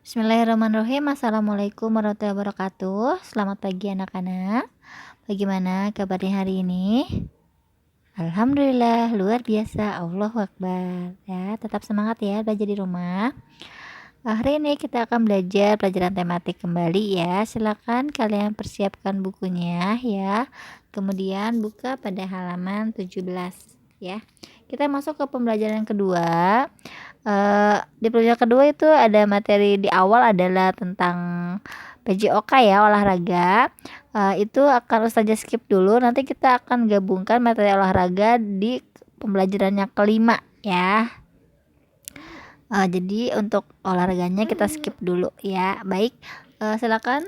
Bismillahirrahmanirrahim. Assalamualaikum warahmatullahi wabarakatuh. Selamat pagi anak-anak. Bagaimana kabarnya hari ini? Alhamdulillah, luar biasa. Allahu Akbar. Ya, tetap semangat ya belajar di rumah. Hari ini kita akan belajar pelajaran tematik kembali ya. Silakan kalian persiapkan bukunya ya. Kemudian buka pada halaman 17 ya. Kita masuk ke pembelajaran kedua. Di pelajaran kedua itu ada materi di awal adalah tentang PJOK ya, olahraga. Itu akan Ustazah skip dulu. Nanti kita akan gabungkan materi olahraga di pembelajaran yang kelima ya. Jadi untuk olahraganya kita skip dulu ya. Baik, silakan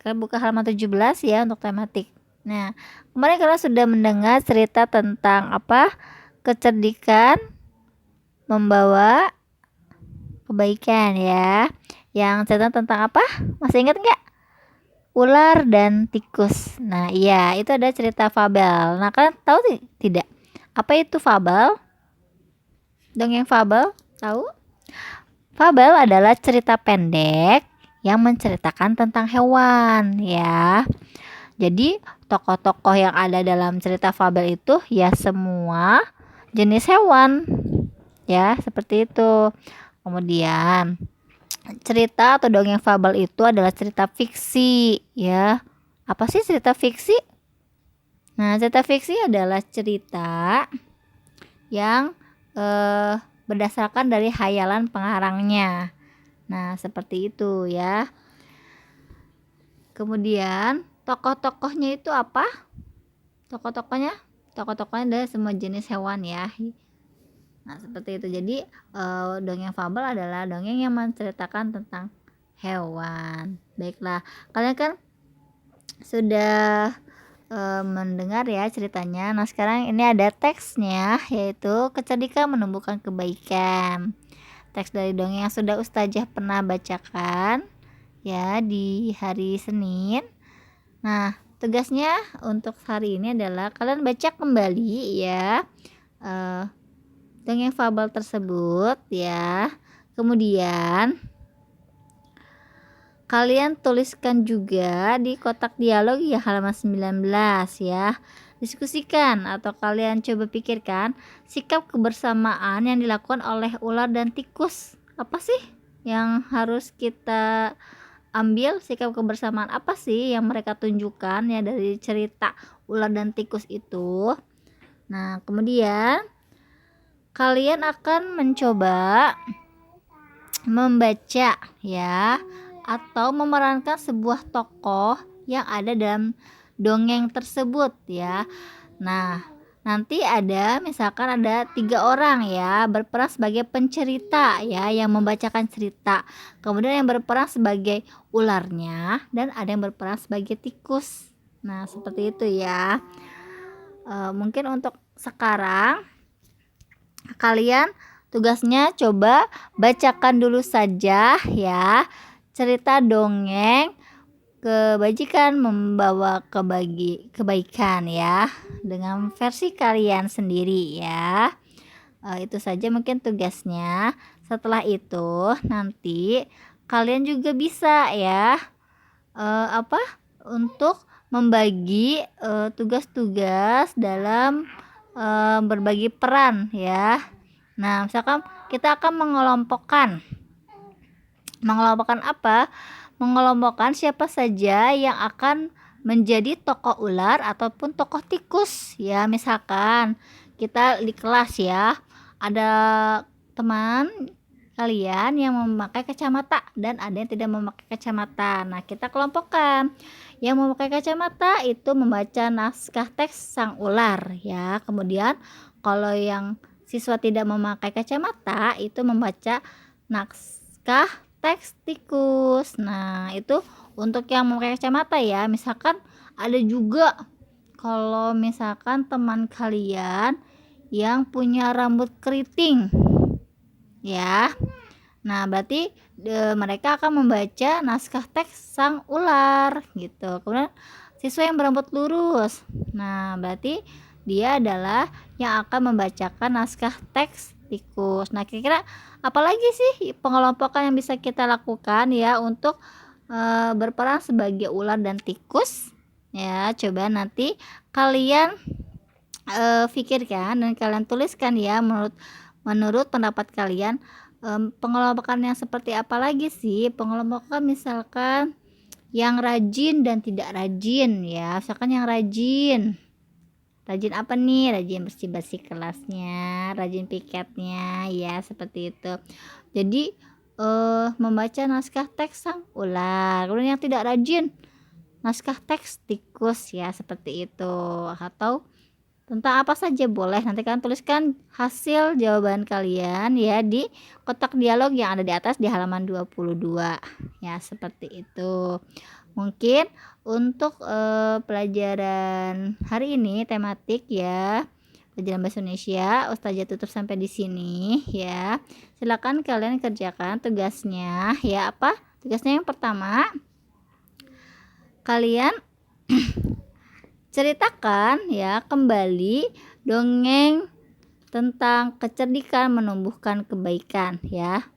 kalian buka halaman 17 ya untuk tematik. Nah, kemarin kalian sudah mendengar cerita tentang apa? Kecerdikan membawa kebaikan ya. Yang cerita tentang apa? Masih ingat nggak? Ular dan tikus. Nah, iya, itu ada cerita fabel. Nah, kalian tahu tidak? Apa itu fabel? Dongeng fabel? Tahu? Fabel adalah cerita pendek yang menceritakan tentang hewan ya. Jadi tokoh-tokoh yang ada dalam cerita fabel itu ya semua jenis hewan ya, seperti itu. Kemudian cerita atau dongeng fabel itu adalah cerita fiksi ya. Apa sih cerita fiksi? Nah, cerita fiksi adalah cerita yang berdasarkan dari hayalan pengarangnya. Nah, seperti itu ya. Kemudian tokoh-tokohnya itu apa? Tokoh-tokohnya adalah semua jenis hewan ya. Nah, seperti itu. Jadi dongeng fabel adalah dongeng yang menceritakan tentang hewan. Baiklah, kalian kan sudah mendengar ya ceritanya. Nah, sekarang ini ada teksnya, yaitu kecerdikan menumbuhkan kebaikan. Teks dari dongeng yang sudah Ustazah pernah bacakan ya di hari Senin. Nah, tugasnya untuk hari ini adalah kalian baca kembali ya dongeng fabel tersebut ya. Kemudian kalian tuliskan juga di kotak dialog ya halaman 19 ya. Diskusikan atau kalian coba pikirkan sikap kebersamaan yang dilakukan oleh ular dan tikus. Apa sih yang harus kita ambil? Sikap kebersamaan apa sih yang mereka tunjukkan ya dari cerita ular dan tikus itu? Nah, kemudian kalian akan mencoba membaca ya atau memerankan sebuah tokoh yang ada dalam dongeng tersebut ya. Nah, nanti misalkan ada 3 orang ya berperan sebagai pencerita ya yang membacakan cerita. Kemudian yang berperan sebagai ularnya dan ada yang berperan sebagai tikus. Nah, seperti itu ya. Mungkin untuk sekarang kalian tugasnya coba bacakan dulu saja ya cerita dongeng kebajikan membawa kebaikan ya dengan versi kalian sendiri ya. Itu saja mungkin tugasnya. Setelah itu nanti kalian juga bisa ya untuk membagi tugas-tugas dalam berbagi peran ya. Nah, misalkan kita akan mengelompokkan apa? Mengelompokkan siapa saja yang akan menjadi tokoh ular ataupun tokoh tikus ya. Misalkan kita di kelas ya, ada teman kalian yang memakai kacamata dan ada yang tidak memakai kacamata. Nah, kita kelompokkan. Yang memakai kacamata itu membaca naskah teks sang ular ya. Kemudian kalau yang siswa tidak memakai kacamata itu membaca naskah teks tikus. Nah, itu untuk yang memakai kacamata ya. Misalkan ada juga kalau misalkan teman kalian yang punya rambut keriting ya. Nah, berarti mereka akan membaca naskah teks sang ular gitu. Kemudian siswa yang berambut lurus. Nah, berarti dia adalah yang akan membacakan naskah teks tikus. Nah, kira-kira apalagi sih pengelompokan yang bisa kita lakukan ya untuk berperan sebagai ular dan tikus? Ya, coba nanti kalian pikirkan dan kalian tuliskan ya menurut pendapat kalian, pengelompokan yang seperti apa lagi sih? Pengelompokan misalkan yang rajin dan tidak rajin ya. Misalkan yang rajin apa nih? Rajin bersih-bersih kelasnya, rajin piketnya ya, seperti itu. Jadi membaca naskah teks sang ular. Kemudian yang tidak rajin, naskah teks tikus ya, seperti itu. Atau tentang apa saja boleh, nanti kalian tuliskan hasil jawaban kalian ya di kotak dialog yang ada di atas di halaman 22 ya, seperti itu. Mungkin untuk pelajaran hari ini tematik ya, pelajaran bahasa Indonesia Ustazah tutup sampai di sini ya. Silakan kalian kerjakan tugasnya ya. Apa tugasnya? Yang pertama, kalian ceritakan ya kembali dongeng tentang kecerdikan menumbuhkan kebaikan ya.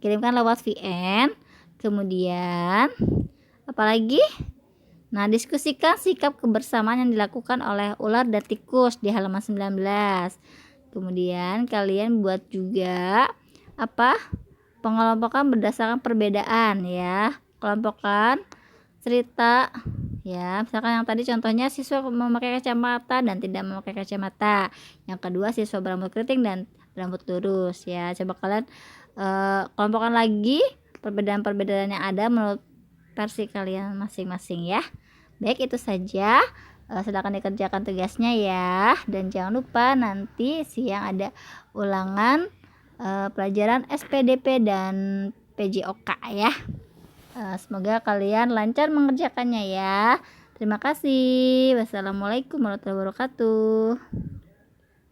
Kirimkan lewat VN. Kemudian apalagi? Nah, diskusikan sikap kebersamaan yang dilakukan oleh ular dan tikus di halaman 19. Kemudian kalian buat juga apa? Pengelompokan berdasarkan perbedaan ya. Kelompokkan cerita ya, misalkan yang tadi contohnya siswa memakai kacamata dan tidak memakai kacamata. Yang kedua siswa berambut keriting dan berambut lurus ya. Coba kalian kelompokkan lagi perbedaan-perbedaan yang ada menurut versi kalian masing-masing ya. Baik, itu saja. Silakan dikerjakan tugasnya ya. Dan jangan lupa nanti siang ada ulangan pelajaran SPDP dan PJOK ya. Semoga kalian lancar mengerjakannya ya. Terima kasih. Wassalamualaikum warahmatullahi wabarakatuh.